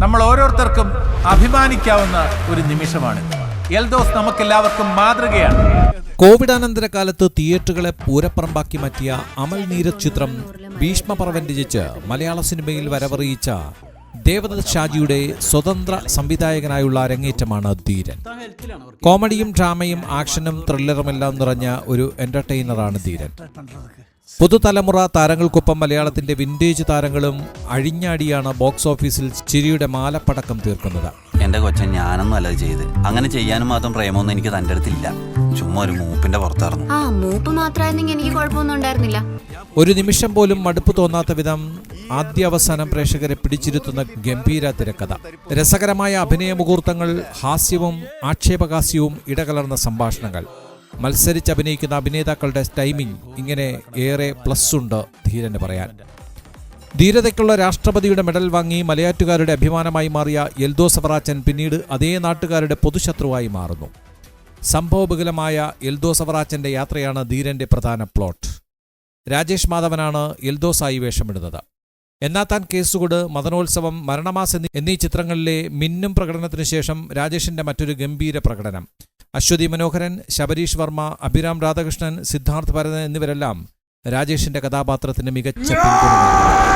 നമ്മൾ ഓരോരുത്തർക്കും അഭിമാനിക്കാവുന്ന ഒരു നിമിഷമാണ്. എൽദോസ് നമുക്കെല്ലാവർക്കും മാതൃകയാണ്. കോവിഡാനന്തര കാലത്ത് തിയേറ്ററുകളെ പൂരപ്പറമ്പാക്കി മാറ്റിയ അമൽ നീരജ് ചിത്രം ഭീഷ്മപർവൻ രചിച്ച് മലയാള സിനിമയിൽ വരവറിയിച്ച ദേവദത്ത് ഷാജിയുടെ സ്വതന്ത്ര സംവിധായകനായുള്ള അരങ്ങേറ്റമാണ് ധീരൻ. കോമഡിയും ഡ്രാമയും ആക്ഷനും ത്രില്ലറുമെല്ലാം നിറഞ്ഞ ഒരു എന്റർടൈനറാണ് ധീരൻ. പുതുതലമുറ താരങ്ങൾക്കൊപ്പം മലയാളത്തിന്റെ വിന്റേജ് താരങ്ങളും അഴിഞ്ഞാടിയാണ് ബോക്സ് ഓഫീസിൽ ചിരിയുടെ മാലപ്പടക്കം തീർക്കുന്നത്. എന്റെ കൊച്ചൻ ഞാനൊന്നും അല്ല ചെയ്ത്, അങ്ങനെ ചെയ്യാനും മാത്രം പ്രേമൊന്നും എനിക്ക് തന്റെ അടുത്തില്ല. ചുമ്മാ ഒരു മൂപ്പിന്റെ പുറത്തായിരുന്നു. എനിക്ക് കുഴപ്പമൊന്നും ഉണ്ടായിരുന്നില്ല. ഒരു നിമിഷം പോലും മടുപ്പ് തോന്നാത്ത വിധം ആദ്യ അവസാനം പ്രേക്ഷകരെ പിടിച്ചിരുത്തുന്ന ഗംഭീര തിരക്കഥ, രസകരമായ അഭിനയ മുഹൂർത്തങ്ങൾ, ഹാസ്യവും ആക്ഷേപഹാസ്യവും ഇടകലർന്ന സംഭാഷണങ്ങൾ, മത്സരിച്ചഭിനയിക്കുന്ന അഭിനേതാക്കളുടെ ടൈമിംഗ്, ഇങ്ങനെ ഏറെ പ്ലസ് ഉണ്ട് ധീരന് പറയാൻ. ധീരതയ്ക്കുള്ള രാഷ്ട്രപതിയുടെ മെഡൽ വാങ്ങി മലയാറ്റുകാരുടെ അഭിമാനമായി മാറിയ എൽദോസ് അവറാച്ചൻ പിന്നീട് അതേ നാട്ടുകാരുടെ പൊതുശത്രുവായി മാറുന്നു. സംഭവബഹുലമായ എൽദോസ് അവറാച്ചന്റെ യാത്രയാണ് ധീരന്റെ പ്രധാന പ്ലോട്ട്. രാജേഷ് മാധവനാണ് എൽദോസായി വേഷമിടുന്നത്. എന്നാത്താൻ കേസുകൊട്, മദനോത്സവം, മരണമാസ് എന്നീ ചിത്രങ്ങളിലെ മിന്നും പ്രകടനത്തിനു ശേഷം രാജേഷിന്റെ മറ്റൊരു ഗംഭീര പ്രകടനം. അശ്വതി മനോഹരൻ, ശബരീഷ് വർമ്മ, അഭിരാം രാധാകൃഷ്ണൻ, സിദ്ധാർത്ഥ് ഭരതൻ എന്നിവരെല്ലാം രാജേഷിന്റെ കഥാപാത്രത്തിന് മികച്ച പിന്തുണ നൽകി.